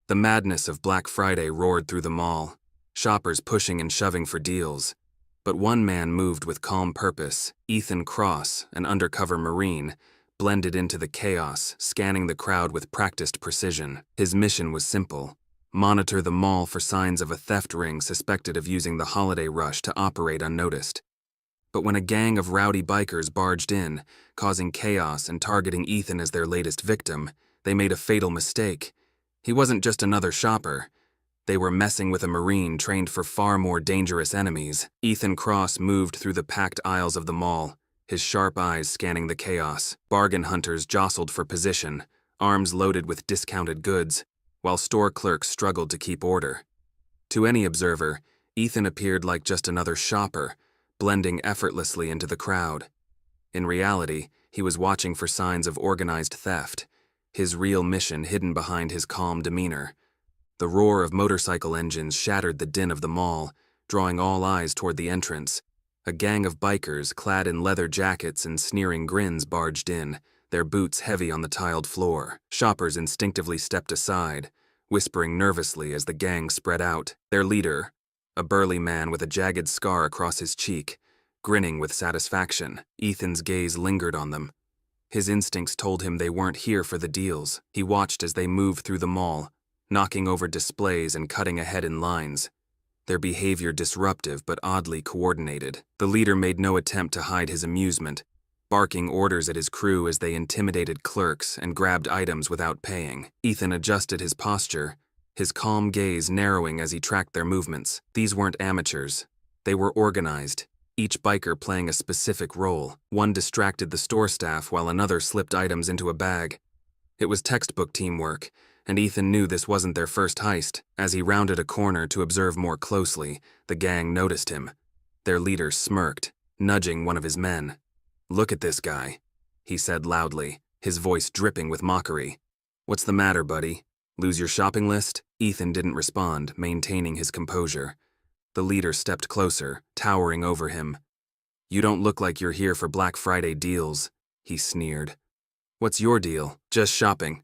The madness of Black Friday roared through the mall, shoppers pushing and shoving for deals. But one man moved with calm purpose. Ethan Cross, an undercover Marine, blended into the chaos, scanning the crowd with practiced precision. His mission was simple: monitor the mall for signs of a theft ring suspected of using the holiday rush to operate unnoticed. But when a gang of rowdy bikers barged in, causing chaos and targeting Ethan as their latest victim, they made a fatal mistake. He wasn't just another shopper. They were messing with a Marine trained for far more dangerous enemies. Ethan Cross moved through the packed aisles of the mall, his sharp eyes scanning the chaos. Bargain hunters jostled for position, arms loaded with discounted goods, while store clerks struggled to keep order. To any observer, Ethan appeared like just another shopper, blending effortlessly into the crowd. In reality, he was watching for signs of organized theft, his real mission hidden behind his calm demeanor. The roar of motorcycle engines shattered the din of the mall, drawing all eyes toward the entrance. A gang of bikers, clad in leather jackets and sneering grins, barged in, their boots heavy on the tiled floor. Shoppers instinctively stepped aside, whispering nervously as the gang spread out. Their leader, a burly man with a jagged scar across his cheek, grinning with satisfaction. Ethan's gaze lingered on them. His instincts told him they weren't here for the deals. He watched as they moved through the mall, knocking over displays and cutting ahead in lines, their behavior disruptive but oddly coordinated. The leader made no attempt to hide his amusement, barking orders at his crew as they intimidated clerks and grabbed items without paying. Ethan adjusted his posture, his calm gaze narrowing as he tracked their movements. These weren't amateurs. They were organized, each biker playing a specific role. One distracted the store staff while another slipped items into a bag. It was textbook teamwork, and Ethan knew this wasn't their first heist. As he rounded a corner to observe more closely, the gang noticed him. Their leader smirked, nudging one of his men. "Look at this guy," he said loudly, his voice dripping with mockery. "What's the matter, buddy? Lose your shopping list?" Ethan didn't respond, maintaining his composure. The leader stepped closer, towering over him. "You don't look like you're here for Black Friday deals," he sneered. "What's your deal?" "Just shopping,"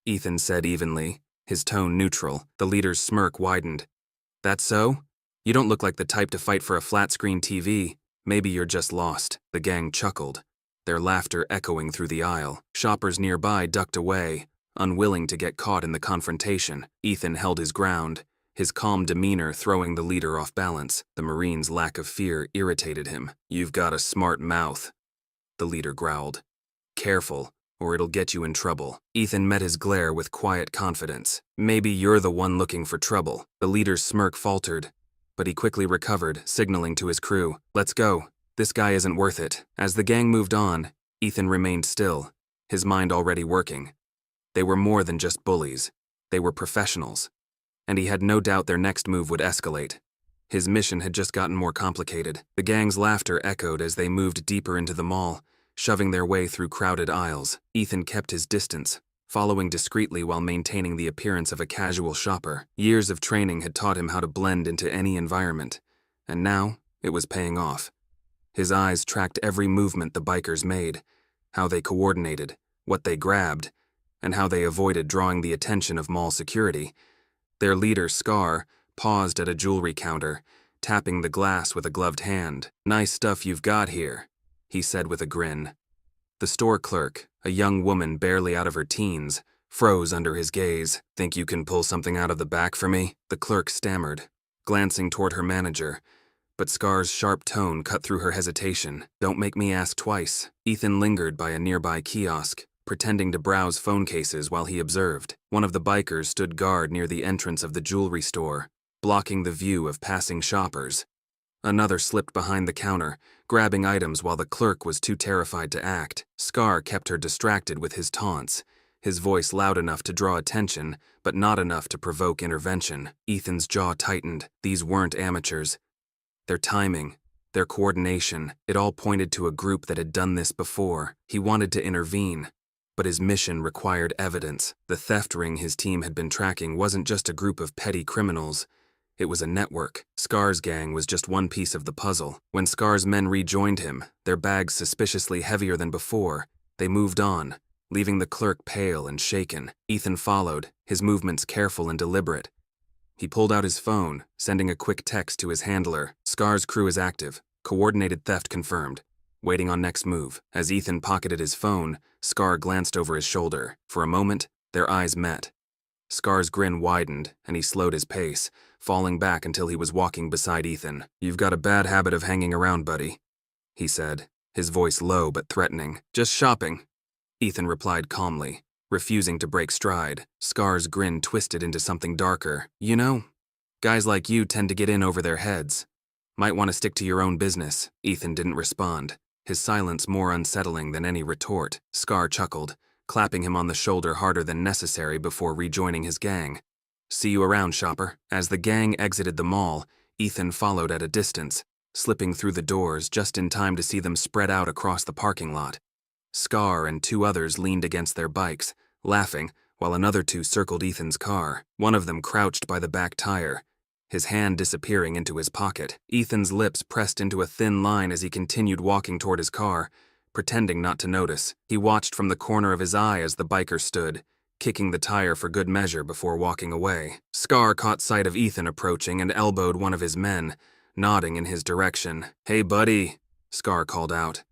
Ethan said evenly, his tone neutral. The leader's smirk widened. "That so? You don't look like the type to fight for a flat-screen TV. Maybe you're just lost." The gang chuckled, their laughter echoing through the aisle. Shoppers nearby ducked away, unwilling to get caught in the confrontation. Ethan held his ground, his calm demeanor throwing the leader off balance. The Marine's lack of fear irritated him. "You've got a smart mouth," the leader growled. "Careful, or it'll get you in trouble." Ethan met his glare with quiet confidence. "Maybe you're the one looking for trouble." The leader's smirk faltered, but he quickly recovered, signaling to his crew, "Let's go. This guy isn't worth it." As the gang moved on, Ethan remained still, his mind already working. They were more than just bullies. They were professionals, and he had no doubt their next move would escalate. His mission had just gotten more complicated. The gang's laughter echoed as they moved deeper into the mall, shoving their way through crowded aisles. Ethan kept his distance, following discreetly while maintaining the appearance of a casual shopper. Years of training had taught him how to blend into any environment, and now it was paying off. His eyes tracked every movement the bikers made, how they coordinated, what they grabbed, and how they avoided drawing the attention of mall security. Their leader, Scar, paused at a jewelry counter, tapping the glass with a gloved hand. "Nice stuff you've got here," he said with a grin. The store clerk, a young woman barely out of her teens, froze under his gaze. "Think you can pull something out of the back for me?" The clerk stammered, glancing toward her manager, but Scar's sharp tone cut through her hesitation. "Don't make me ask twice." Ethan lingered by a nearby kiosk, pretending to browse phone cases while he observed. One of the bikers stood guard near the entrance of the jewelry store, blocking the view of passing shoppers. Another slipped behind the counter, grabbing items while the clerk was too terrified to act. Scar kept her distracted with his taunts, his voice loud enough to draw attention, but not enough to provoke intervention. Ethan's jaw tightened. These weren't amateurs. Their timing, their coordination, it all pointed to a group that had done this before. He wanted to intervene, but his mission required evidence. The theft ring his team had been tracking wasn't just a group of petty criminals. It was a network. Scar's gang was just one piece of the puzzle. When Scar's men rejoined him, their bags suspiciously heavier than before, they moved on, Leaving the clerk pale and shaken, Ethan followed, his movements careful and deliberate. He pulled out his phone, sending a quick text to his handler. Scar's crew is active. Coordinated theft confirmed. Waiting on next move. As Ethan pocketed his phone, Scar glanced over his shoulder. For a moment, their eyes met. Scar's grin widened, and he slowed his pace, falling back until he was walking beside Ethan. "You've got a bad habit of hanging around, buddy," he said, his voice low but threatening. "Just shopping," Ethan replied calmly, refusing to break stride. Scar's grin twisted into something darker. "You know, guys like you tend to get in over their heads. Might want to stick to your own business." Ethan didn't respond, his silence more unsettling than any retort. Scar chuckled, clapping him on the shoulder harder than necessary before rejoining his gang. "See you around, shopper." As the gang exited the mall, Ethan followed at a distance, slipping through the doors just in time to see them spread out across the parking lot. Scar and two others leaned against their bikes, laughing, while another two circled Ethan's car. One of them crouched by the back tire, his hand disappearing into his pocket. Ethan's lips pressed into a thin line as he continued walking toward his car, pretending not to notice. He watched from the corner of his eye as the biker stood, kicking the tire for good measure before walking away. Scar caught sight of Ethan approaching and elbowed one of his men, nodding in his direction. "Hey, buddy," Scar called out.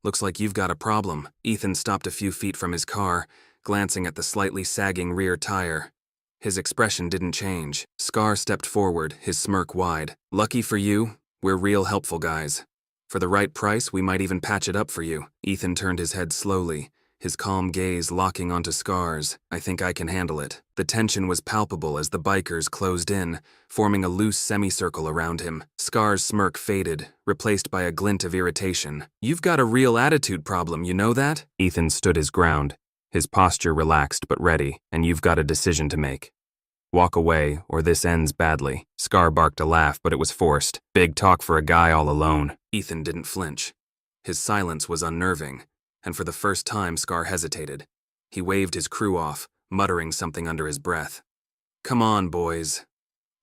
"Looks like you've got a problem." Ethan stopped a few feet from his car, glancing at the slightly sagging rear tire. His expression didn't change. Scar stepped forward, his smirk wide. "Lucky for you, we're real helpful guys. For the right price, we might even patch it up for you." Ethan turned his head slowly, his calm gaze locking onto Scar's. "I think I can handle it." The tension was palpable as the bikers closed in, forming a loose semicircle around him. Scar's smirk faded, replaced by a glint of irritation. "You've got a real attitude problem, you know that?" Ethan stood his ground, his posture relaxed but ready. "And you've got a decision to make. Walk away, or this ends badly." Scar barked a laugh, but it was forced. Big talk for a guy all alone. Ethan didn't flinch. His silence was unnerving, and for the first time Scar hesitated. He waved his crew off, muttering something under his breath. "Come on, boys.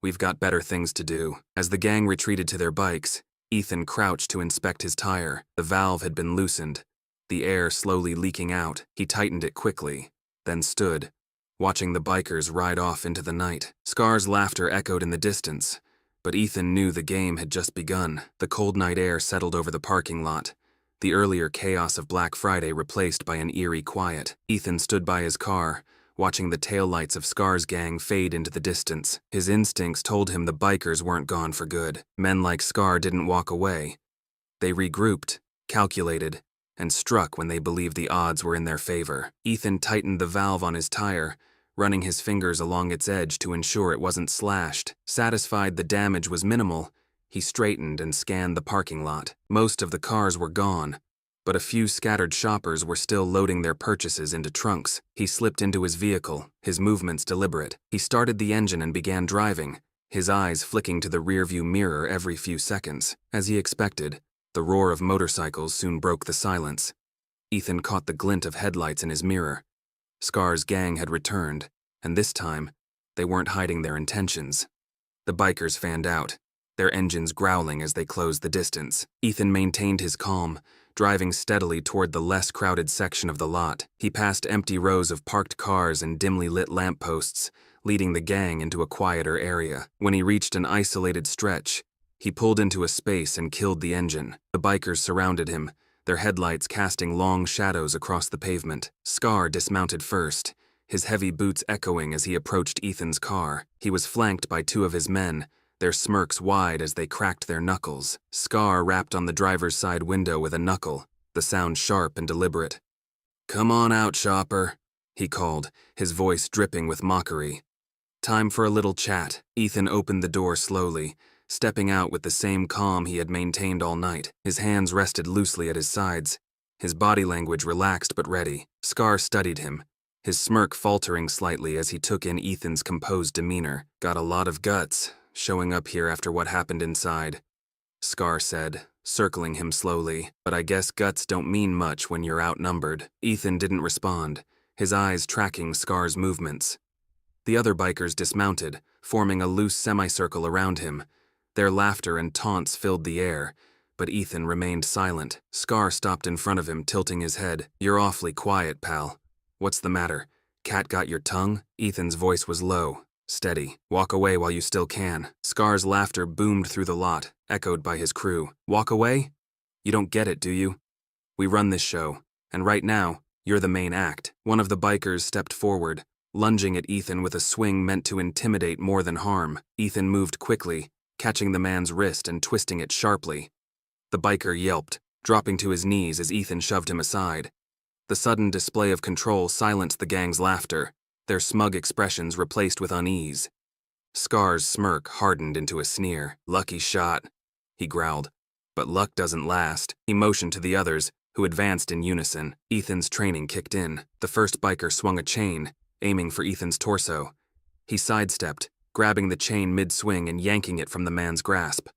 We've got better things to do." As the gang retreated to their bikes, Ethan crouched to inspect his tire. The valve had been loosened, the air slowly leaking out. He tightened it quickly, then stood, watching the bikers ride off into the night. Scar's laughter echoed in the distance, but Ethan knew the game had just begun. The cold night air settled over the parking lot, the earlier chaos of Black Friday replaced by an eerie quiet. Ethan stood by his car, watching the taillights of Scar's gang fade into the distance. His instincts told him the bikers weren't gone for good. Men like Scar didn't walk away. They regrouped, calculated, and struck when they believed the odds were in their favor. Ethan tightened the valve on his tire, running his fingers along its edge to ensure it wasn't slashed. Satisfied the damage was minimal, he straightened and scanned the parking lot. Most of the cars were gone, but a few scattered shoppers were still loading their purchases into trunks. He slipped into his vehicle, his movements deliberate. He started the engine and began driving, his eyes flicking to the rearview mirror every few seconds. As he expected, the roar of motorcycles soon broke the silence. Ethan caught the glint of headlights in his mirror. Scar's gang had returned, and this time, they weren't hiding their intentions. The bikers fanned out, their engines growling as they closed the distance. Ethan maintained his calm, driving steadily toward the less crowded section of the lot. He passed empty rows of parked cars and dimly lit lampposts, leading the gang into a quieter area. When he reached an isolated stretch, he pulled into a space and killed the engine. The bikers surrounded him, their headlights casting long shadows across the pavement. Scar dismounted first, his heavy boots echoing as he approached Ethan's car. He was flanked by two of his men, their smirks wide as they cracked their knuckles. Scar rapped on the driver's side window with a knuckle, the sound sharp and deliberate. "Come on out, shopper," he called, his voice dripping with mockery. "Time for a little chat." Ethan opened the door slowly, stepping out with the same calm he had maintained all night. His hands rested loosely at his sides, his body language relaxed but ready. Scar studied him, his smirk faltering slightly as he took in Ethan's composed demeanor. "Got a lot of guts, showing up here after what happened inside," Scar said, circling him slowly. "But I guess guts don't mean much when you're outnumbered." Ethan didn't respond, his eyes tracking Scar's movements. The other bikers dismounted, forming a loose semicircle around him. Their laughter and taunts filled the air, but Ethan remained silent. Scar stopped in front of him, tilting his head. "You're awfully quiet, pal. What's the matter? Cat got your tongue? Ethan's voice was low, steady. Walk away while you still can. Scar's laughter boomed through the lot, echoed by his crew. Walk away? You don't get it, do you? We run this show, and right now, you're the main act. One of the bikers stepped forward, lunging at Ethan with a swing meant to intimidate more than harm. Ethan moved quickly, catching the man's wrist and twisting it sharply. The biker yelped, dropping to his knees as Ethan shoved him aside. The sudden display of control silenced the gang's laughter, their smug expressions replaced with unease. Scar's smirk hardened into a sneer. Lucky shot, he growled. But luck doesn't last. He motioned to the others, who advanced in unison. Ethan's training kicked in. The first biker swung a chain, aiming for Ethan's torso. He sidestepped, grabbing the chain mid-swing and yanking it from the man's grasp.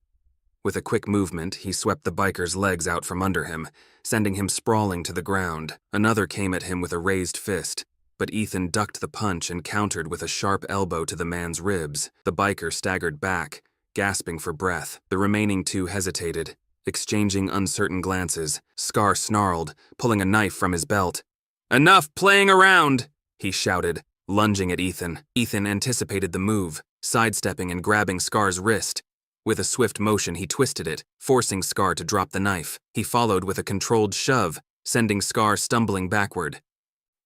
With a quick movement, he swept the biker's legs out from under him, sending him sprawling to the ground. Another came at him with a raised fist, but Ethan ducked the punch and countered with a sharp elbow to the man's ribs. The biker staggered back, gasping for breath. The remaining two hesitated, exchanging uncertain glances. Scar snarled, pulling a knife from his belt. "Enough playing around!" he shouted, lunging at Ethan. Ethan anticipated the move, sidestepping and grabbing Scar's wrist. With a swift motion, he twisted it, forcing Scar to drop the knife. He followed with a controlled shove, sending Scar stumbling backward.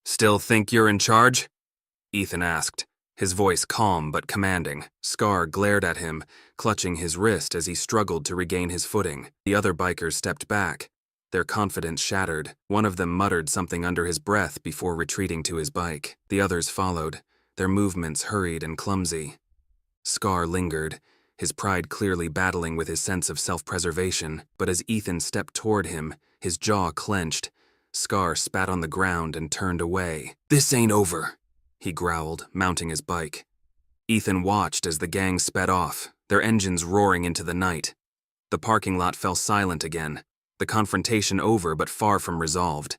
"Still think you're in charge?" Ethan asked, his voice calm but commanding. Scar glared at him, clutching his wrist as he struggled to regain his footing. The other bikers stepped back, their confidence shattered. One of them muttered something under his breath before retreating to his bike. The others followed, their movements hurried and clumsy. Scar lingered, his pride clearly battling with his sense of self-preservation. But as Ethan stepped toward him, his jaw clenched. Scar spat on the ground and turned away. "This ain't over," he growled, mounting his bike. Ethan watched as the gang sped off, their engines roaring into the night. The parking lot fell silent again, the confrontation over but far from resolved.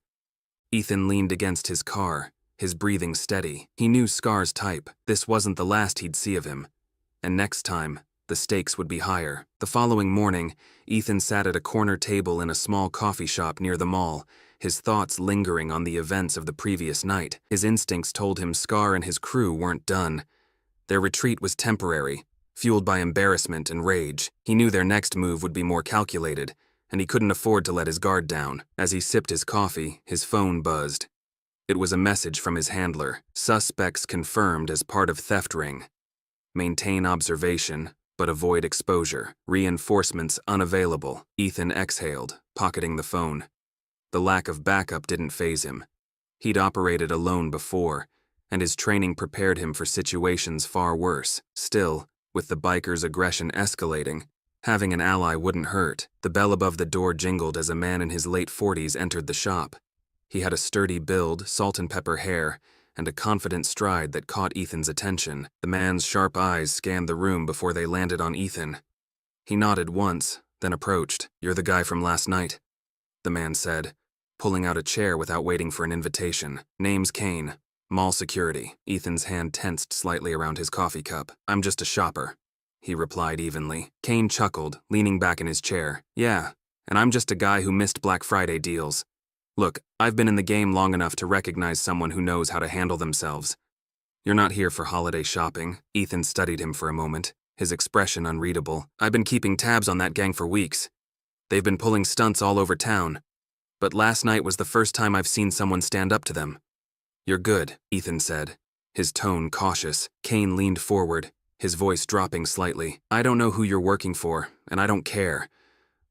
Ethan leaned against his car, his breathing steady. He knew Scar's type. This wasn't the last he'd see of him. And next time, the stakes would be higher. The following morning, Ethan sat at a corner table in a small coffee shop near the mall, his thoughts lingering on the events of the previous night. His instincts told him Scar and his crew weren't done. Their retreat was temporary, fueled by embarrassment and rage. He knew their next move would be more calculated, and he couldn't afford to let his guard down. As he sipped his coffee, his phone buzzed. It was a message from his handler. Suspects confirmed as part of theft ring. Maintain observation, but avoid exposure. Reinforcements unavailable. Ethan exhaled, pocketing the phone. The lack of backup didn't faze him. He'd operated alone before, and his training prepared him for situations far worse. Still, with the biker's aggression escalating, having an ally wouldn't hurt. The bell above the door jingled as a man in his late 40s entered the shop. He had a sturdy build, salt and pepper hair, and a confident stride that caught Ethan's attention. The man's sharp eyes scanned the room before they landed on Ethan. He nodded once, then approached. "You're the guy from last night," the man said, pulling out a chair without waiting for an invitation. "Name's Kane, mall security." Ethan's hand tensed slightly around his coffee cup. "I'm just a shopper," he replied evenly. Kane chuckled, leaning back in his chair. "Yeah, and I'm just a guy who missed Black Friday deals. Look, I've been in the game long enough to recognize someone who knows how to handle themselves. You're not here for holiday shopping." Ethan studied him for a moment, his expression unreadable. "I've been keeping tabs on that gang for weeks. They've been pulling stunts all over town. But last night was the first time I've seen someone stand up to them." "You're good," Ethan said, his tone cautious. Kane leaned forward, his voice dropping slightly. "I don't know who you're working for, and I don't care.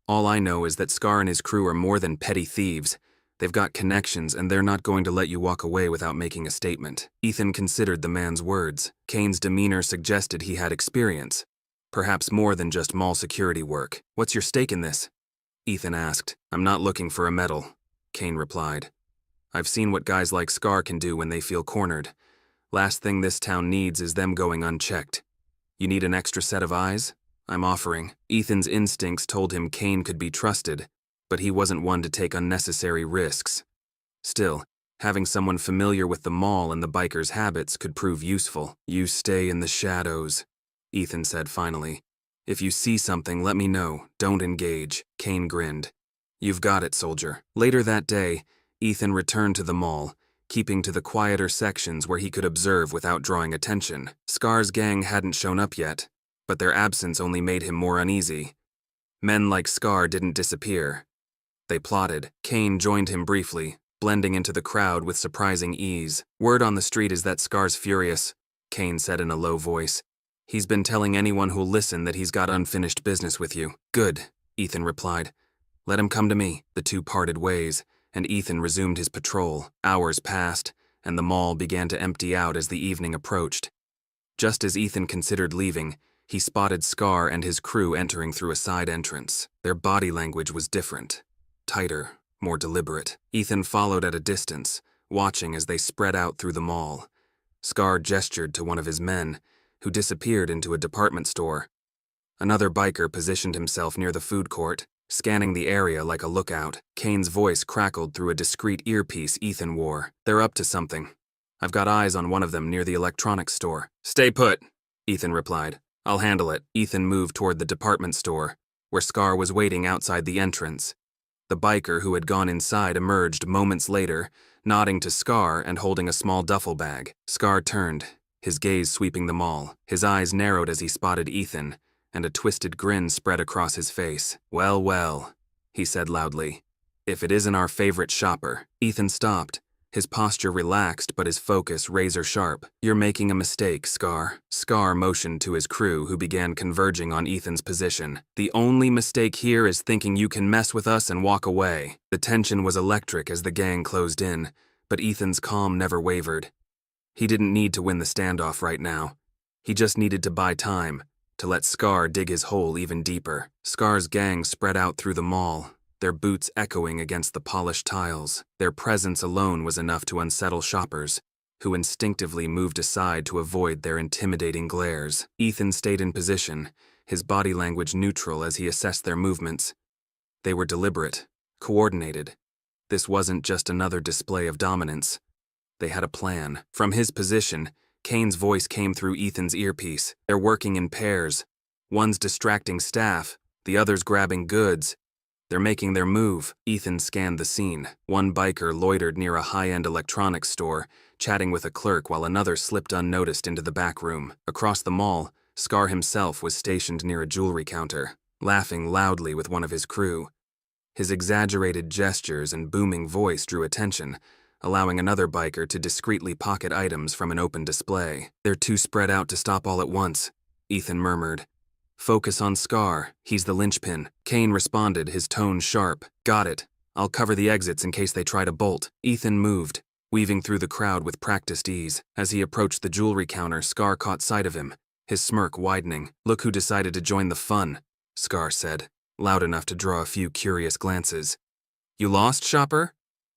All I know is that Scar and his crew are more than petty thieves. They've got connections, and they're not going to let you walk away without making a statement." Ethan considered the man's words. Kane's demeanor suggested he had experience, perhaps more than just mall security work. "What's your stake in this?" Ethan asked. "I'm not looking for a medal," Kane replied. "I've seen what guys like Scar can do when they feel cornered. Last thing this town needs is them going unchecked. You need an extra set of eyes? I'm offering." Ethan's instincts told him Kane could be trusted, but he wasn't one to take unnecessary risks. Still, having someone familiar with the mall and the biker's habits could prove useful. "You stay in the shadows," Ethan said finally. "If you see something, let me know. Don't engage." Kane grinned. "You've got it, soldier." Later that day, Ethan returned to the mall, keeping to the quieter sections where he could observe without drawing attention. Scar's gang hadn't shown up yet, but their absence only made him more uneasy. Men like Scar didn't disappear. They plotted. Kane joined him briefly, blending into the crowd with surprising ease. "Word on the street is that Scar's furious," Kane said in a low voice. "He's been telling anyone who'll listen that he's got unfinished business with you." "Good," Ethan replied. "Let him come to me." The two parted ways, and Ethan resumed his patrol. Hours passed, and the mall began to empty out as the evening approached. Just as Ethan considered leaving, he spotted Scar and his crew entering through a side entrance. Their body language was different, tighter, more deliberate. Ethan followed at a distance, watching as they spread out through the mall. Scar gestured to one of his men, who disappeared into a department store. Another biker positioned himself near the food court, scanning the area like a lookout. Kane's voice crackled through a discreet earpiece Ethan wore. "They're up to something. I've got eyes on one of them near the electronics store." "Stay put," Ethan replied. "I'll handle it." Ethan moved toward the department store, where Scar was waiting outside the entrance. The biker who had gone inside emerged moments later, nodding to Scar and holding a small duffel bag. Scar turned, his gaze sweeping the mall. His eyes narrowed as he spotted Ethan, and a twisted grin spread across his face. "Well, well," he said loudly. "If it isn't our favorite shopper." Ethan stopped, his posture relaxed but his focus razor-sharp. "You're making a mistake, Scar." Scar motioned to his crew, who began converging on Ethan's position. "The only mistake here is thinking you can mess with us and walk away." The tension was electric as the gang closed in, but Ethan's calm never wavered. He didn't need to win the standoff right now. He just needed to buy time, to let Scar dig his hole even deeper. Scar's gang spread out through the mall, their boots echoing against the polished tiles. Their presence alone was enough to unsettle shoppers, who instinctively moved aside to avoid their intimidating glares. Ethan stayed in position, his body language neutral as he assessed their movements. They were deliberate, coordinated. This wasn't just another display of dominance. They had a plan. From his position, Kane's voice came through Ethan's earpiece. "They're working in pairs. One's distracting staff, the other's grabbing goods. They're making their move." Ethan scanned the scene. One biker loitered near a high-end electronics store, chatting with a clerk while another slipped unnoticed into the back room. Across the mall, Scar himself was stationed near a jewelry counter, laughing loudly with one of his crew. His exaggerated gestures and booming voice drew attention, allowing another biker to discreetly pocket items from an open display. "They're too spread out to stop all at once," Ethan murmured. "Focus on Scar. He's the linchpin." Kane responded, his tone sharp. "Got it. I'll cover the exits in case they try to bolt." Ethan moved, weaving through the crowd with practiced ease. As he approached the jewelry counter, Scar caught sight of him, his smirk widening. "Look who decided to join the fun," Scar said, loud enough to draw a few curious glances. "You lost, shopper?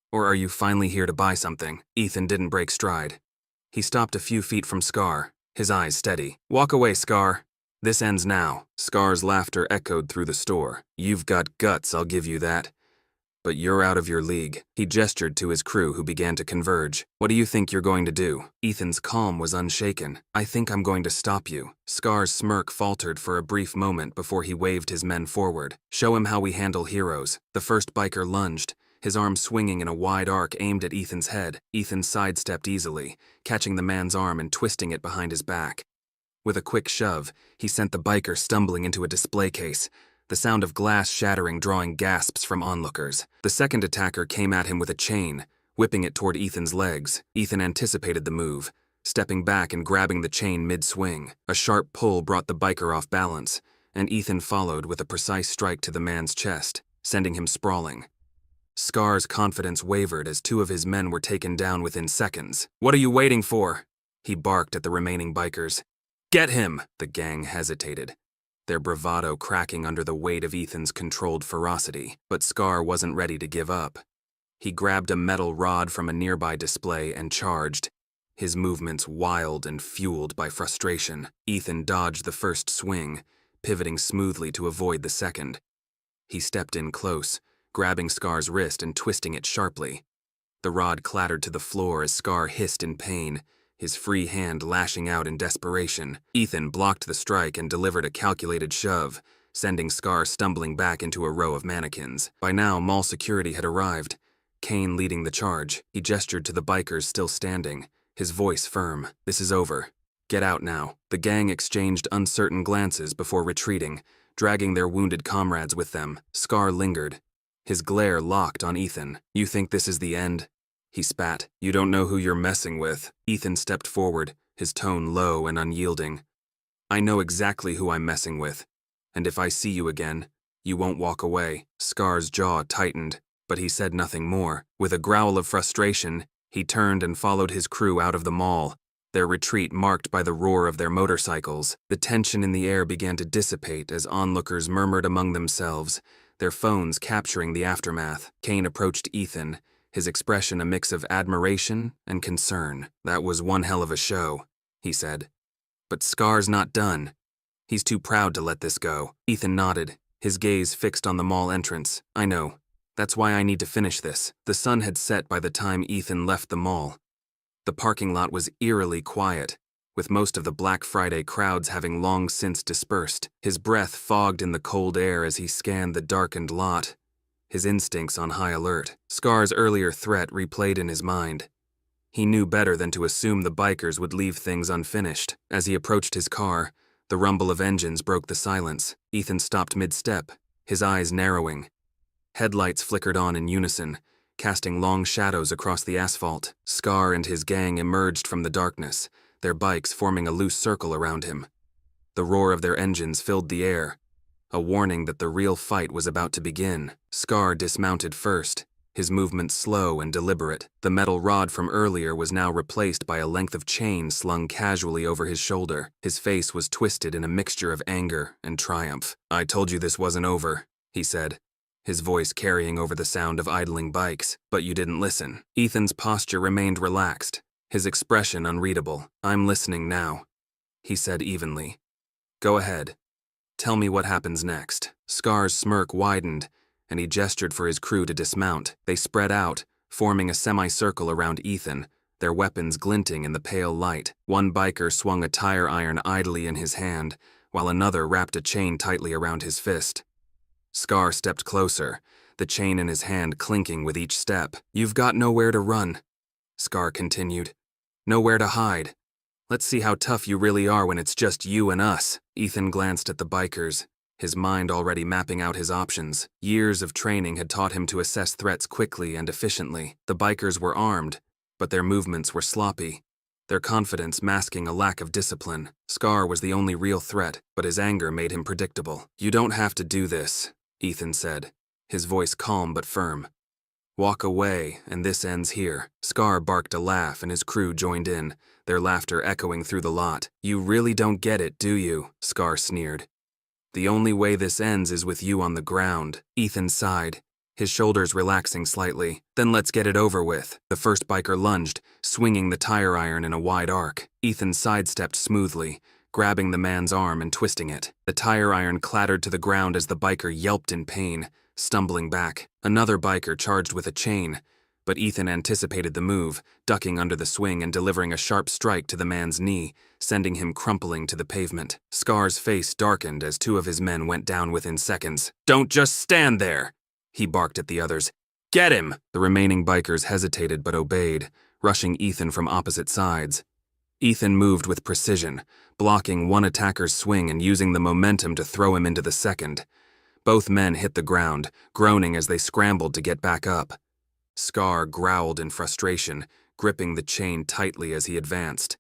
Or are you finally here to buy something?" Ethan didn't break stride. He stopped a few feet from Scar, his eyes steady. "Walk away, Scar. This ends now." Scar's laughter echoed through the store. "You've got guts, I'll give you that. But you're out of your league." He gestured to his crew, who began to converge. "What do you think you're going to do?" Ethan's calm was unshaken. "I think I'm going to stop you." Scar's smirk faltered for a brief moment before he waved his men forward. "Show him how we handle heroes." The first biker lunged, his arm swinging in a wide arc aimed at Ethan's head. Ethan sidestepped easily, catching the man's arm and twisting it behind his back. With a quick shove, he sent the biker stumbling into a display case, the sound of glass shattering drawing gasps from onlookers. The second attacker came at him with a chain, whipping it toward Ethan's legs. Ethan anticipated the move, stepping back and grabbing the chain mid-swing. A sharp pull brought the biker off balance, and Ethan followed with a precise strike to the man's chest, sending him sprawling. Scar's confidence wavered as two of his men were taken down within seconds. "What are you waiting for?" he barked at the remaining bikers. "Get him!" The gang hesitated, their bravado cracking under the weight of Ethan's controlled ferocity. But Scar wasn't ready to give up. He grabbed a metal rod from a nearby display and charged, his movements wild and fueled by frustration. Ethan dodged the first swing, pivoting smoothly to avoid the second. He stepped in close, grabbing Scar's wrist and twisting it sharply. The rod clattered to the floor as Scar hissed in pain, his free hand lashing out in desperation. Ethan blocked the strike and delivered a calculated shove, sending Scar stumbling back into a row of mannequins. By now, mall security had arrived, Kane leading the charge. He gestured to the bikers still standing, his voice firm. "This is over. Get out now." The gang exchanged uncertain glances before retreating, dragging their wounded comrades with them. Scar lingered, his glare locked on Ethan. "You think this is the end?" He spat. "You don't know who you're messing with." Ethan stepped forward, his tone low and unyielding. "I know exactly who I'm messing with, and if I see you again, you won't walk away." Scar's jaw tightened, but he said nothing more. With a growl of frustration, he turned and followed his crew out of the mall, their retreat marked by the roar of their motorcycles. The tension in the air began to dissipate as onlookers murmured among themselves, their phones capturing the aftermath. Kane approached Ethan, his expression a mix of admiration and concern. "That was one hell of a show," he said. "But Scar's not done. He's too proud to let this go." Ethan nodded, his gaze fixed on the mall entrance. "I know. That's why I need to finish this." The sun had set by the time Ethan left the mall. The parking lot was eerily quiet, with most of the Black Friday crowds having long since dispersed. His breath fogged in the cold air as he scanned the darkened lot, his instincts on high alert. Scar's earlier threat replayed in his mind. He knew better than to assume the bikers would leave things unfinished. As he approached his car, the rumble of engines broke the silence. Ethan stopped mid-step, his eyes narrowing. Headlights flickered on in unison, casting long shadows across the asphalt. Scar and his gang emerged from the darkness, their bikes forming a loose circle around him. The roar of their engines filled the air, a warning that the real fight was about to begin. Scar dismounted first, his movements slow and deliberate. The metal rod from earlier was now replaced by a length of chain slung casually over his shoulder. His face was twisted in a mixture of anger and triumph. "I told you this wasn't over," he said, his voice carrying over the sound of idling bikes. "But you didn't listen." Ethan's posture remained relaxed, his expression unreadable. "I'm listening now," he said evenly. "Go ahead. Tell me what happens next." Scar's smirk widened, and he gestured for his crew to dismount. They spread out, forming a semicircle around Ethan, their weapons glinting in the pale light. One biker swung a tire iron idly in his hand, while another wrapped a chain tightly around his fist. Scar stepped closer, the chain in his hand clinking with each step. "You've got nowhere to run," Scar continued. "Nowhere to hide. Let's see how tough you really are when it's just you and us." Ethan glanced at the bikers, his mind already mapping out his options. Years of training had taught him to assess threats quickly and efficiently. The bikers were armed, but their movements were sloppy, their confidence masking a lack of discipline. Scar was the only real threat, but his anger made him predictable. "You don't have to do this," Ethan said, his voice calm but firm. "Walk away, and this ends here." Scar barked a laugh and his crew joined in, their laughter echoing through the lot. "You really don't get it, do you?" Scar sneered. "The only way this ends is with you on the ground." Ethan sighed, his shoulders relaxing slightly. "Then let's get it over with." The first biker lunged, swinging the tire iron in a wide arc. Ethan sidestepped smoothly, grabbing the man's arm and twisting it. The tire iron clattered to the ground as the biker yelped in pain, stumbling back. Another biker charged with a chain, but Ethan anticipated the move, ducking under the swing and delivering a sharp strike to the man's knee, sending him crumpling to the pavement. Scar's face darkened as two of his men went down within seconds. "Don't just stand there!" he barked at the others. "Get him!" The remaining bikers hesitated but obeyed, rushing Ethan from opposite sides. Ethan moved with precision, blocking one attacker's swing and using the momentum to throw him into the second. Both men hit the ground, groaning as they scrambled to get back up. Scar growled in frustration, gripping the chain tightly as he advanced.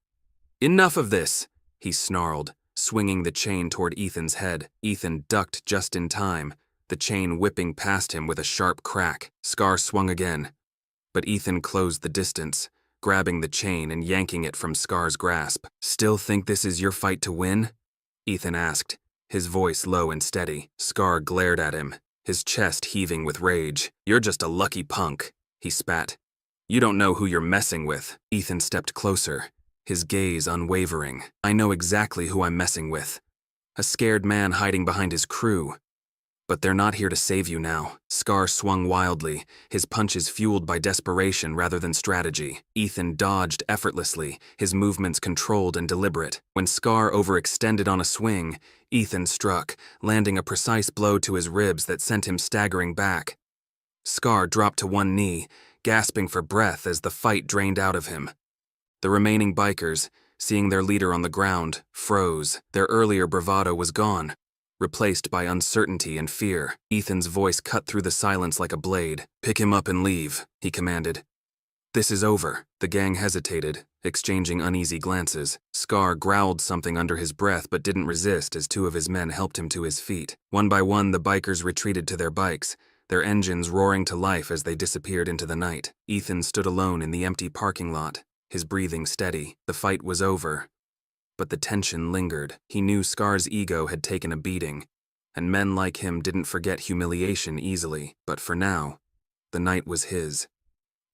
"Enough of this," he snarled, swinging the chain toward Ethan's head. Ethan ducked just in time, the chain whipping past him with a sharp crack. Scar swung again, but Ethan closed the distance, grabbing the chain and yanking it from Scar's grasp. "Still think this is your fight to win?" Ethan asked, his voice low and steady. Scar glared at him, his chest heaving with rage. "You're just a lucky punk," he spat. "You don't know who you're messing with." Ethan stepped closer, his gaze unwavering. "I know exactly who I'm messing with. A scared man hiding behind his crew. But they're not here to save you now." Scar swung wildly, his punches fueled by desperation rather than strategy. Ethan dodged effortlessly, his movements controlled and deliberate. When Scar overextended on a swing, Ethan struck, landing a precise blow to his ribs that sent him staggering back. Scar dropped to one knee, gasping for breath as the fight drained out of him. The remaining bikers, seeing their leader on the ground, froze. Their earlier bravado was gone, replaced by uncertainty and fear. Ethan's voice cut through the silence like a blade. "Pick him up and leave," he commanded. "This is over." The gang hesitated, exchanging uneasy glances. Scar growled something under his breath but didn't resist as two of his men helped him to his feet. One by one, the bikers retreated to their bikes, their engines roaring to life as they disappeared into the night. Ethan stood alone in the empty parking lot, his breathing steady. The fight was over, but the tension lingered. He knew Scar's ego had taken a beating, and men like him didn't forget humiliation easily. But for now, the night was his,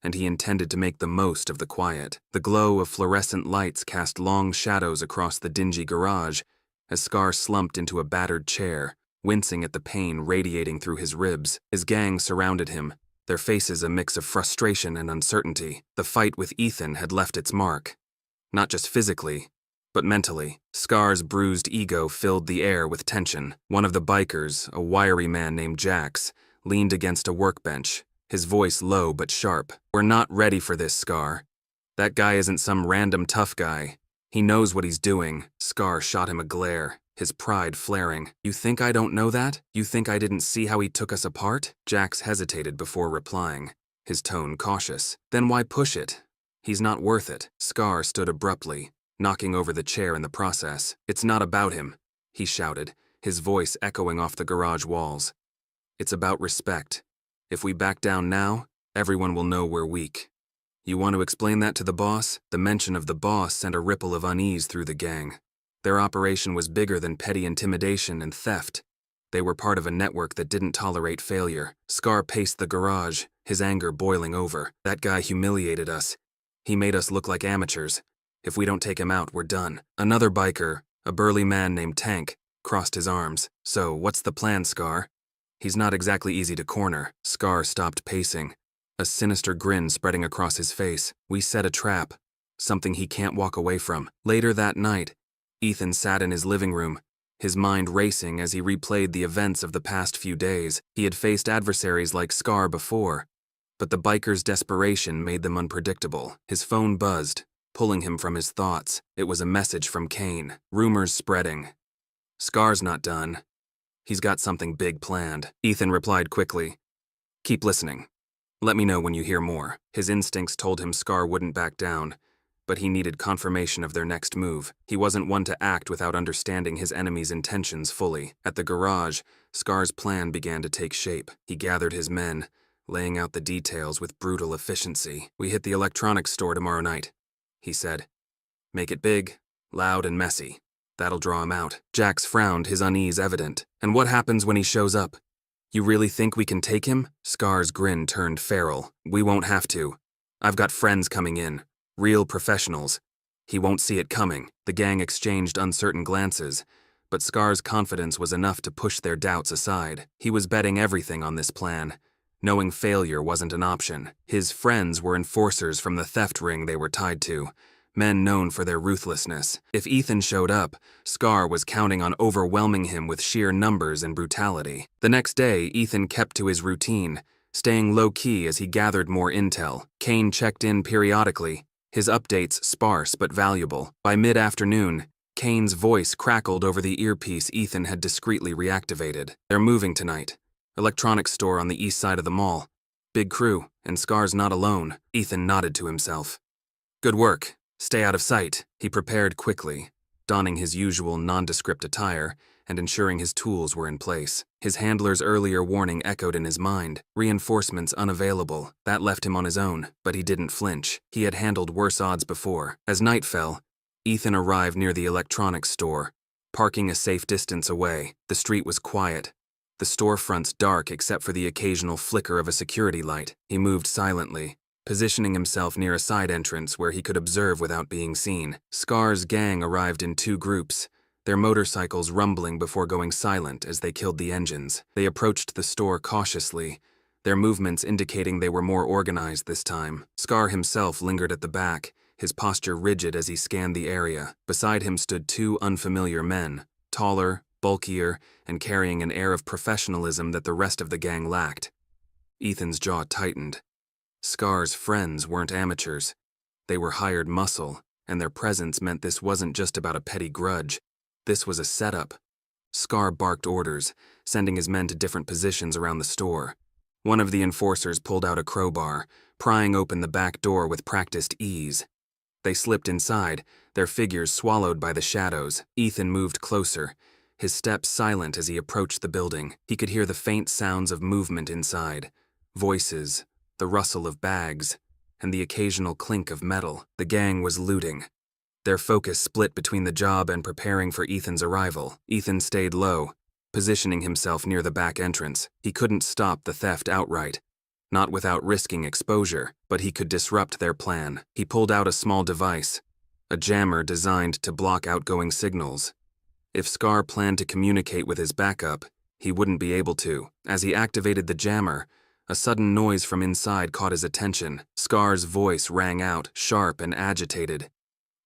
and he intended to make the most of the quiet. The glow of fluorescent lights cast long shadows across the dingy garage as Scar slumped into a battered chair, wincing at the pain radiating through his ribs. His gang surrounded him, their faces a mix of frustration and uncertainty. The fight with Ethan had left its mark, not just physically, but mentally. Scar's bruised ego filled the air with tension. One of the bikers, a wiry man named Jax, leaned against a workbench, his voice low but sharp. "We're not ready for this, Scar. That guy isn't some random tough guy. He knows what he's doing." Scar shot him a glare, his pride flaring. "You think I don't know that? You think I didn't see how he took us apart?" Jax hesitated before replying, his tone cautious. "Then why push it? He's not worth it." Scar stood abruptly, knocking over the chair in the process. "It's not about him," he shouted, his voice echoing off the garage walls. "It's about respect. If we back down now, everyone will know we're weak." "You want to explain that to the boss?" The mention of the boss sent a ripple of unease through the gang. Their operation was bigger than petty intimidation and theft. They were part of a network that didn't tolerate failure. Scar paced the garage, his anger boiling over. "That guy humiliated us. He made us look like amateurs. If we don't take him out, we're done." Another biker, a burly man named Tank, crossed his arms. "So, what's the plan, Scar? He's not exactly easy to corner." Scar stopped pacing, a sinister grin spreading across his face. "We set a trap, something he can't walk away from." Later that night, Ethan sat in his living room, his mind racing as he replayed the events of the past few days. He had faced adversaries like Scar before, but the biker's desperation made them unpredictable. His phone buzzed, pulling him from his thoughts. It was a message from Kane. Rumors spreading. "Scar's not done. He's got something big planned." Ethan replied quickly, "Keep listening. Let me know when you hear more." His instincts told him Scar wouldn't back down, but he needed confirmation of their next move. He wasn't one to act without understanding his enemy's intentions fully. At the garage, Scar's plan began to take shape. He gathered his men, laying out the details with brutal efficiency. "We hit the electronics store tomorrow night," he said. "Make it big, loud, and messy. That'll draw him out." Jax frowned, his unease evident. "And what happens when he shows up? You really think we can take him?" Scar's grin turned feral. "We won't have to. I've got friends coming in, real professionals. He won't see it coming." The gang exchanged uncertain glances, but Scar's confidence was enough to push their doubts aside. He was betting everything on this plan, knowing failure wasn't an option. His friends were enforcers from the theft ring they were tied to, men known for their ruthlessness. If Ethan showed up, Scar was counting on overwhelming him with sheer numbers and brutality. The next day, Ethan kept to his routine, staying low-key as he gathered more intel. Kane checked in periodically, his updates sparse but valuable. By mid-afternoon, Kane's voice crackled over the earpiece Ethan had discreetly reactivated. "They're moving tonight. Electronics store on the east side of the mall. Big crew, and Scar's not alone." Ethan nodded to himself. "Good work. Stay out of sight." He prepared quickly, donning his usual nondescript attire and ensuring his tools were in place. His handler's earlier warning echoed in his mind, reinforcements unavailable. That left him on his own, but he didn't flinch. He had handled worse odds before. As night fell, Ethan arrived near the electronics store, parking a safe distance away. The street was quiet, the storefronts dark except for the occasional flicker of a security light. He moved silently, positioning himself near a side entrance where he could observe without being seen. Scar's gang arrived in two groups, their motorcycles rumbling before going silent as they killed the engines. They approached the store cautiously, their movements indicating they were more organized this time. Scar himself lingered at the back, his posture rigid as he scanned the area. Beside him stood two unfamiliar men, taller, bulkier, and carrying an air of professionalism that the rest of the gang lacked. Ethan's jaw tightened. Scar's friends weren't amateurs. They were hired muscle, and their presence meant this wasn't just about a petty grudge. This was a setup. Scar barked orders, sending his men to different positions around the store. One of the enforcers pulled out a crowbar, prying open the back door with practiced ease. They slipped inside, their figures swallowed by the shadows. Ethan moved closer, his steps silent as he approached the building. He could hear the faint sounds of movement inside, voices, the rustle of bags, and the occasional clink of metal. The gang was looting. Their focus split between the job and preparing for Ethan's arrival. Ethan stayed low, positioning himself near the back entrance. He couldn't stop the theft outright, not without risking exposure, but he could disrupt their plan. He pulled out a small device, a jammer designed to block outgoing signals. If Scar planned to communicate with his backup, he wouldn't be able to. As he activated the jammer, a sudden noise from inside caught his attention. Scar's voice rang out, sharp and agitated.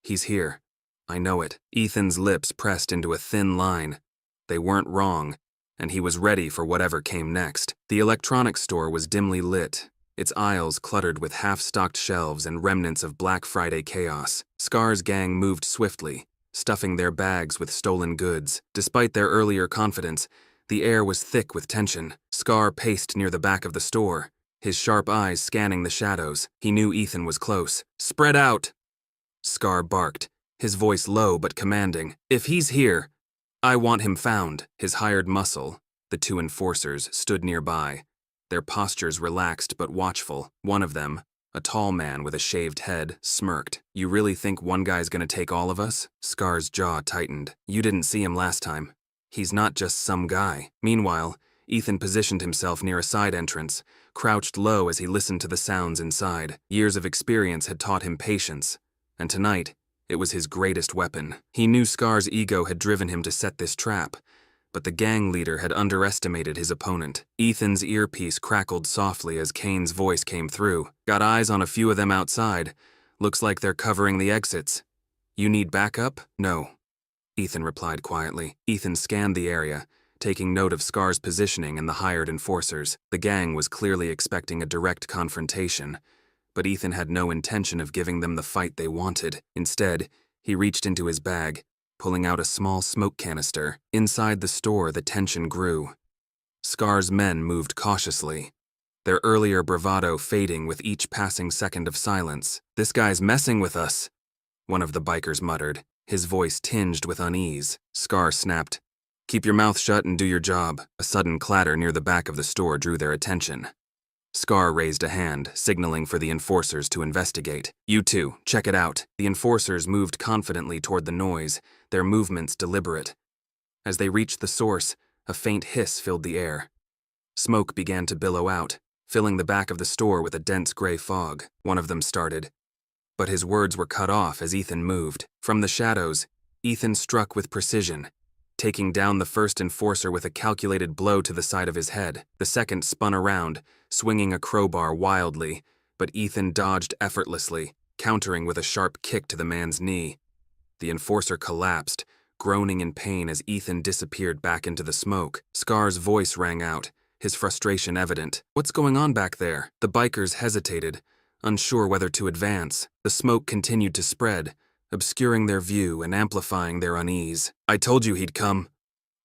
"He's here. I know it." Ethan's lips pressed into a thin line. They weren't wrong, and he was ready for whatever came next. The electronics store was dimly lit, its aisles cluttered with half-stocked shelves and remnants of Black Friday chaos. Scar's gang moved swiftly, stuffing their bags with stolen goods. Despite their earlier confidence, the air was thick with tension. Scar paced near the back of the store, his sharp eyes scanning the shadows. He knew Ethan was close. "Spread out!" Scar barked, his voice low but commanding. "If he's here, I want him found." His hired muscle, the two enforcers, stood nearby, their postures relaxed but watchful. One of them, a tall man with a shaved head, smirked. "You really think one guy's gonna take all of us?" Scar's jaw tightened. "You didn't see him last time. He's not just some guy." Meanwhile, Ethan positioned himself near a side entrance, crouched low as he listened to the sounds inside. Years of experience had taught him patience, and tonight, it was his greatest weapon. He knew Scar's ego had driven him to set this trap, but the gang leader had underestimated his opponent. Ethan's earpiece crackled softly as Kane's voice came through. "Got eyes on a few of them outside. Looks like they're covering the exits. You need backup?" "No," Ethan replied quietly. Ethan scanned the area, taking note of Scar's positioning and the hired enforcers. The gang was clearly expecting a direct confrontation, but Ethan had no intention of giving them the fight they wanted. Instead, he reached into his bag, pulling out a small smoke canister. Inside the store, the tension grew. Scar's men moved cautiously, their earlier bravado fading with each passing second of silence. "This guy's messing with us," one of the bikers muttered, his voice tinged with unease. Scar snapped, "Keep your mouth shut and do your job." A sudden clatter near the back of the store drew their attention. Scar raised a hand, signaling for the enforcers to investigate. "You two, check it out." The enforcers moved confidently toward the noise, their movements deliberate. As they reached the source, a faint hiss filled the air. Smoke began to billow out, filling the back of the store with a dense gray fog. One of them started, but his words were cut off as Ethan moved. From the shadows, Ethan struck with precision, taking down the first enforcer with a calculated blow to the side of his head. The second spun around, swinging a crowbar wildly, but Ethan dodged effortlessly, countering with a sharp kick to the man's knee. The enforcer collapsed, groaning in pain as Ethan disappeared back into the smoke. Scar's voice rang out, his frustration evident. "What's going on back there?" The bikers hesitated, unsure whether to advance. The smoke continued to spread, obscuring their view and amplifying their unease. "I told you he'd come,"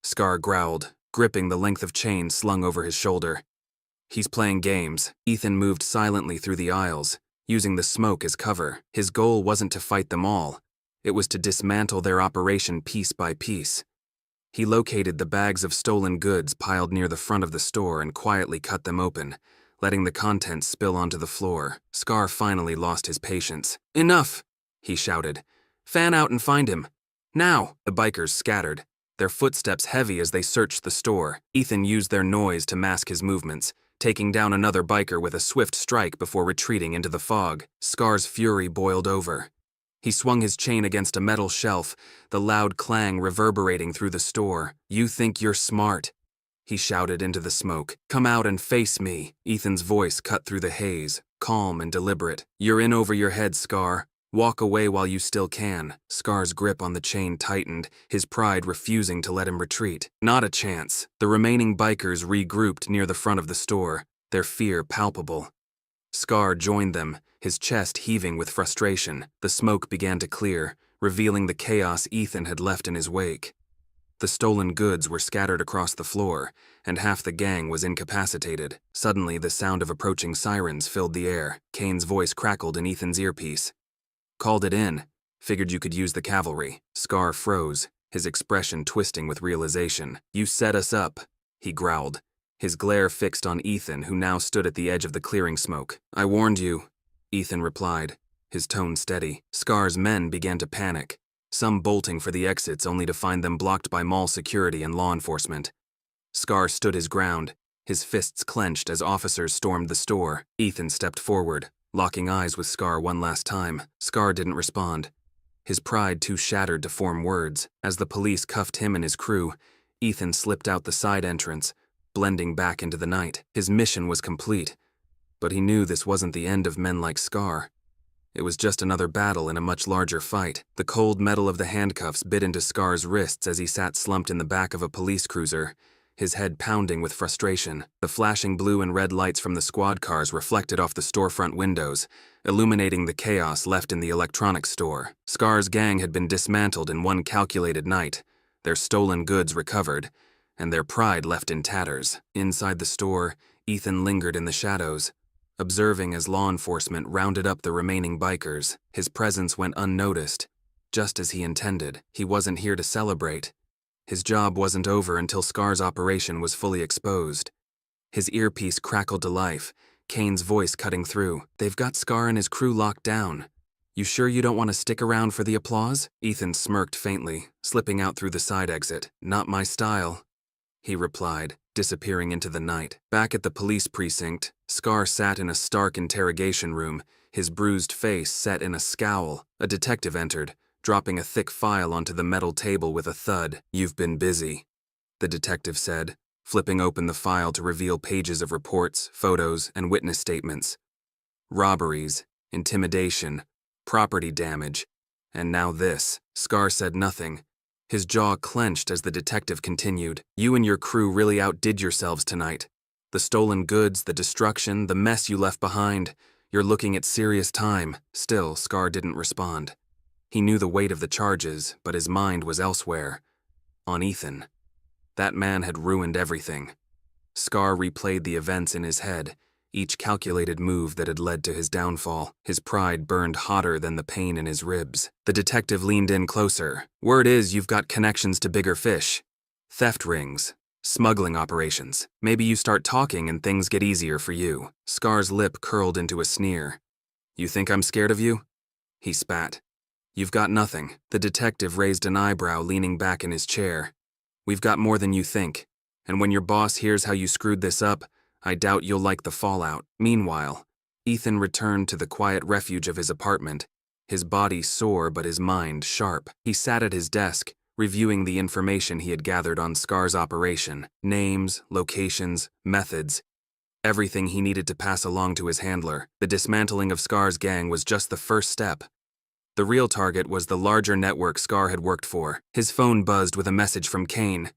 Scar growled, gripping the length of chain slung over his shoulder. "He's playing games." Ethan moved silently through the aisles, using the smoke as cover. His goal wasn't to fight them all. It was to dismantle their operation piece by piece. He located the bags of stolen goods piled near the front of the store and quietly cut them open, letting the contents spill onto the floor. Scar finally lost his patience. "Enough!" he shouted. "Fan out and find him. Now!" The bikers scattered, their footsteps heavy as they searched the store. Ethan used their noise to mask his movements, taking down another biker with a swift strike before retreating into the fog. Scar's fury boiled over. He swung his chain against a metal shelf, the loud clang reverberating through the store. "You think you're smart," he shouted into the smoke. "Come out and face me." Ethan's voice cut through the haze, calm and deliberate. "You're in over your head, Scar. Walk away while you still can." Scar's grip on the chain tightened, his pride refusing to let him retreat. Not a chance. The remaining bikers regrouped near the front of the store, their fear palpable. Scar joined them, his chest heaving with frustration. The smoke began to clear, revealing the chaos Ethan had left in his wake. The stolen goods were scattered across the floor, and half the gang was incapacitated. Suddenly, the sound of approaching sirens filled the air. Kane's voice crackled in Ethan's earpiece. "Called it in. Figured you could use the cavalry." Scar froze, his expression twisting with realization. "You set us up," he growled, his glare fixed on Ethan, who now stood at the edge of the clearing smoke. "I warned you," Ethan replied, his tone steady. Scar's men began to panic, some bolting for the exits only to find them blocked by mall security and law enforcement. Scar stood his ground, his fists clenched as officers stormed the store. Ethan stepped forward, locking eyes with Scar one last time. Scar didn't respond, his pride too shattered to form words. As the police cuffed him and his crew, Ethan slipped out the side entrance, blending back into the night. His mission was complete, but he knew this wasn't the end of men like Scar. It was just another battle in a much larger fight. The cold metal of the handcuffs bit into Scar's wrists as he sat slumped in the back of a police cruiser, his head pounding with frustration. The flashing blue and red lights from the squad cars reflected off the storefront windows, illuminating the chaos left in the electronics store. Scar's gang had been dismantled in one calculated night, their stolen goods recovered, and their pride left in tatters. Inside the store, Ethan lingered in the shadows, observing as law enforcement rounded up the remaining bikers. His presence went unnoticed, just as he intended. He wasn't here to celebrate. His job wasn't over until Scar's operation was fully exposed. His earpiece crackled to life, Kane's voice cutting through. "They've got Scar and his crew locked down. You sure you don't want to stick around for the applause?" Ethan smirked faintly, slipping out through the side exit. "Not my style," he replied, disappearing into the night. Back at the police precinct, Scar sat in a stark interrogation room, his bruised face set in a scowl. A detective entered, dropping a thick file onto the metal table with a thud. "You've been busy," the detective said, flipping open the file to reveal pages of reports, photos, and witness statements. Robberies, intimidation, property damage, and now this. Scar said nothing, his jaw clenched as the detective continued. "You and your crew really outdid yourselves tonight. The stolen goods, the destruction, the mess you left behind. You're looking at serious time." Still, Scar didn't respond. He knew the weight of the charges, but his mind was elsewhere. On Ethan. That man had ruined everything. Scar replayed the events in his head, each calculated move that had led to his downfall. His pride burned hotter than the pain in his ribs. The detective leaned in closer. "Word is you've got connections to bigger fish. Theft rings, smuggling operations. Maybe you start talking and things get easier for you." Scar's lip curled into a sneer. "You think I'm scared of you?" He spat. "You've got nothing." The detective raised an eyebrow, leaning back in his chair. "We've got more than you think, and when your boss hears how you screwed this up, I doubt you'll like the fallout." Meanwhile, Ethan returned to the quiet refuge of his apartment, his body sore but his mind sharp. He sat at his desk, reviewing the information he had gathered on Scar's operation. Names, locations, methods, everything he needed to pass along to his handler. The dismantling of Scar's gang was just the first step. The real target was the larger network Scar had worked for. His phone buzzed with a message from Kane.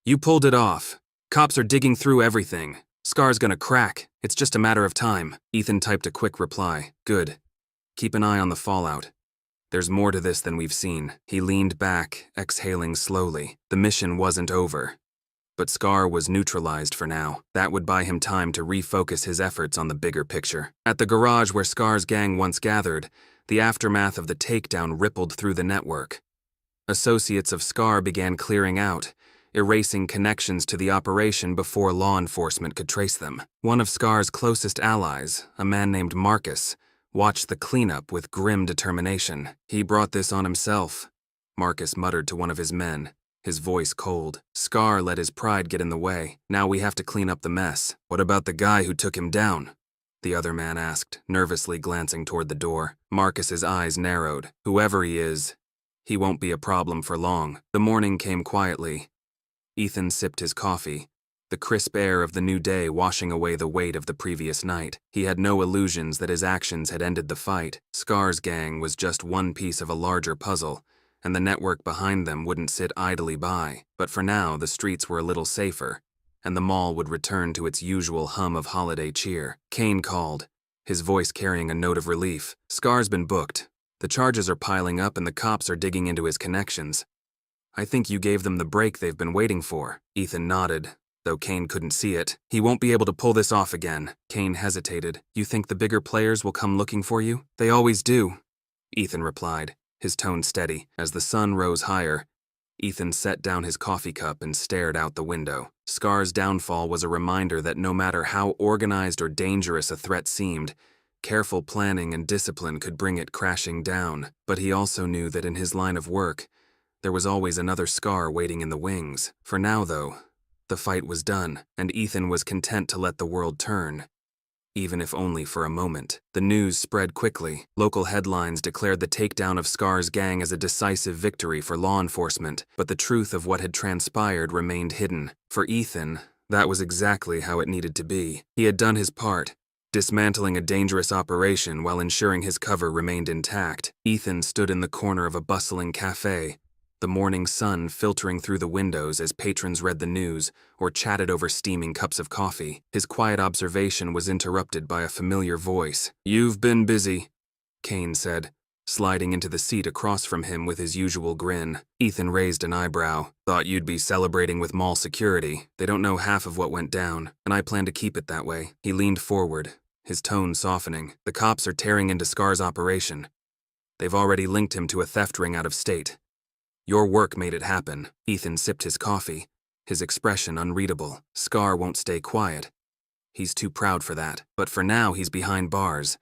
"You pulled it off. Cops are digging through everything. Scar's gonna crack. It's just a matter of time." Ethan typed a quick reply. "Good. Keep an eye on the fallout. There's more to this than we've seen." He leaned back, exhaling slowly. The mission wasn't over. But Scar was neutralized for now. That would buy him time to refocus his efforts on the bigger picture. At the garage where Scar's gang once gathered, the aftermath of the takedown rippled through the network. Associates of Scar began clearing out, erasing connections to the operation before law enforcement could trace them. One of Scar's closest allies, a man named Marcus, watched the cleanup with grim determination. "He brought this on himself," Marcus muttered to one of his men, his voice cold. "Scar let his pride get in the way. Now we have to clean up the mess." "What about the guy who took him down?" the other man asked, nervously glancing toward the door. Marcus's eyes narrowed. "Whoever he is, he won't be a problem for long." The morning came quietly. Ethan sipped his coffee, the crisp air of the new day washing away the weight of the previous night. He had no illusions that his actions had ended the fight. Scar's gang was just one piece of a larger puzzle, and the network behind them wouldn't sit idly by. But for now, the streets were a little safer, and the mall would return to its usual hum of holiday cheer. Kane called, his voice carrying a note of relief. Scar's been booked. The charges are piling up and the cops are digging into his connections. I think you gave them the break they've been waiting for. Ethan nodded, though Kane couldn't see it. He won't be able to pull this off again. Kane hesitated. You think the bigger players will come looking for you? They always do, Ethan replied, his tone steady. As the sun rose higher, Ethan set down his coffee cup and stared out the window. Scar's downfall was a reminder that no matter how organized or dangerous a threat seemed, careful planning and discipline could bring it crashing down. But he also knew that in his line of work, there was always another Scar waiting in the wings. For now, though, the fight was done, and Ethan was content to let the world turn, even if only for a moment. The news spread quickly. Local headlines declared the takedown of Scar's gang as a decisive victory for law enforcement, but the truth of what had transpired remained hidden. For Ethan, that was exactly how it needed to be. He had done his part, dismantling a dangerous operation while ensuring his cover remained intact. Ethan stood in the corner of a bustling cafe, the morning sun filtering through the windows as patrons read the news or chatted over steaming cups of coffee. His quiet observation was interrupted by a familiar voice. "You've been busy," Kane said, sliding into the seat across from him with his usual grin. Ethan raised an eyebrow. "Thought you'd be celebrating with mall security. They don't know half of what went down, and I plan to keep it that way." He leaned forward, his tone softening. "The cops are tearing into Scar's operation. They've already linked him to a theft ring out of state. Your work made it happen." Ethan sipped his coffee, his expression unreadable. Scar won't stay quiet. He's too proud for that. But for now, he's behind bars,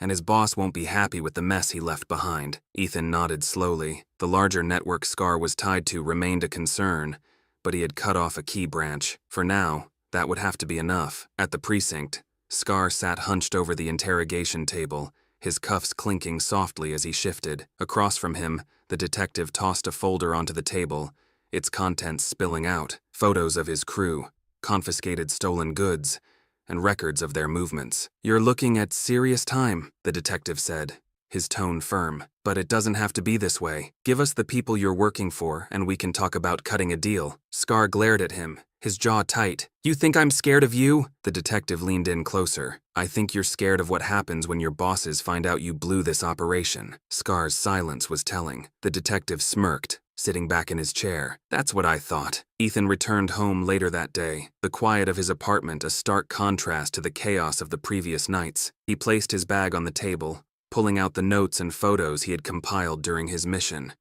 and his boss won't be happy with the mess he left behind. Ethan nodded slowly. The larger network Scar was tied to remained a concern, but he had cut off a key branch. For now, that would have to be enough. At the precinct, Scar sat hunched over the interrogation table, his cuffs clinking softly as he shifted. Across from him, the detective tossed a folder onto the table, its contents spilling out. Photos of his crew, confiscated stolen goods, and records of their movements. "You're looking at serious time," the detective said, his tone firm. "But it doesn't have to be this way. Give us the people you're working for, and we can talk about cutting a deal." Scar glared at him, his jaw tight. "You think I'm scared of you?" The detective leaned in closer. "I think you're scared of what happens when your bosses find out you blew this operation." Scar's silence was telling. The detective smirked, sitting back in his chair. "That's what I thought." Ethan returned home later that day, the quiet of his apartment a stark contrast to the chaos of the previous nights. He placed his bag on the table, pulling out the notes and photos he had compiled during his mission.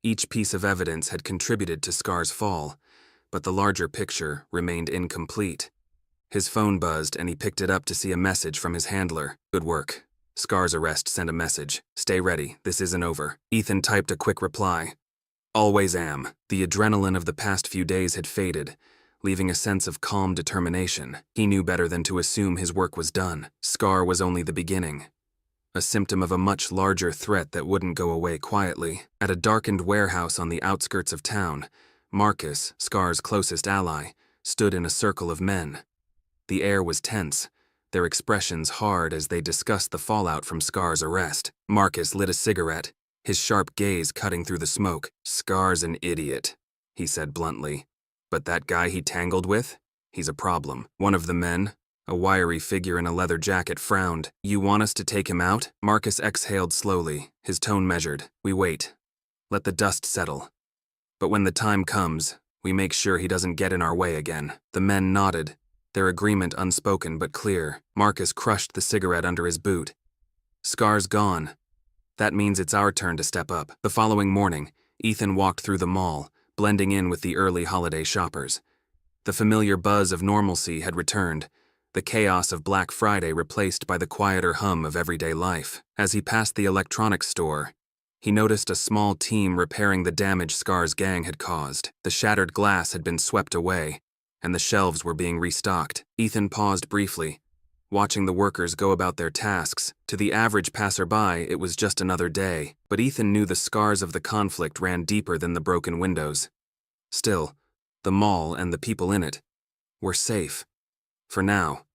Each piece of evidence had contributed to Scar's fall, but the larger picture remained incomplete. His phone buzzed and he picked it up to see a message from his handler. "Good work. Scar's arrest sent a message. Stay ready, this isn't over." Ethan typed a quick reply. "Always am." The adrenaline of the past few days had faded, leaving a sense of calm determination. He knew better than to assume his work was done. Scar was only the beginning, a symptom of a much larger threat that wouldn't go away quietly. At a darkened warehouse on the outskirts of town, Marcus, Scar's closest ally, stood in a circle of men. The air was tense, their expressions hard as they discussed the fallout from Scar's arrest. Marcus lit a cigarette, his sharp gaze cutting through the smoke. "Scar's an idiot," he said bluntly. "But that guy he tangled with? He's a problem." One of the men, a wiry figure in a leather jacket, frowned. "You want us to take him out?" Marcus exhaled slowly, his tone measured. "We wait. Let the dust settle. But when the time comes, we make sure he doesn't get in our way again." The men nodded, their agreement unspoken but clear. Marcus crushed the cigarette under his boot. "Scar's gone. That means it's our turn to step up." The following morning, Ethan walked through the mall, blending in with the early holiday shoppers. The familiar buzz of normalcy had returned, the chaos of Black Friday replaced by the quieter hum of everyday life. As he passed the electronics store, he noticed a small team repairing the damage Scar's gang had caused. The shattered glass had been swept away, and the shelves were being restocked. Ethan paused briefly, watching the workers go about their tasks. To the average passerby, it was just another day, but Ethan knew the scars of the conflict ran deeper than the broken windows. Still, the mall and the people in it were safe. For now,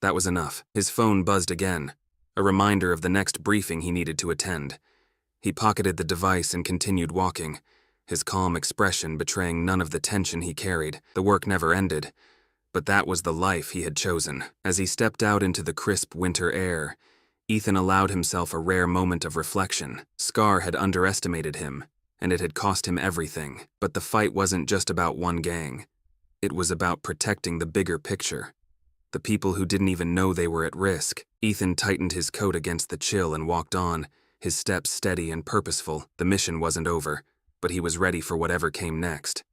that was enough. His phone buzzed again, a reminder of the next briefing he needed to attend. He pocketed the device and continued walking, his calm expression betraying none of the tension he carried. The work never ended, But that was the life he had chosen. As he stepped out into the crisp winter air, Ethan allowed himself a rare moment of reflection. Scar had underestimated him, and it had cost him everything. But the fight wasn't just about one gang. It was about protecting the bigger picture. The people who didn't even know they were at risk. Ethan tightened his coat against the chill and walked on, his steps steady and purposeful. The mission wasn't over, but he was ready for whatever came next.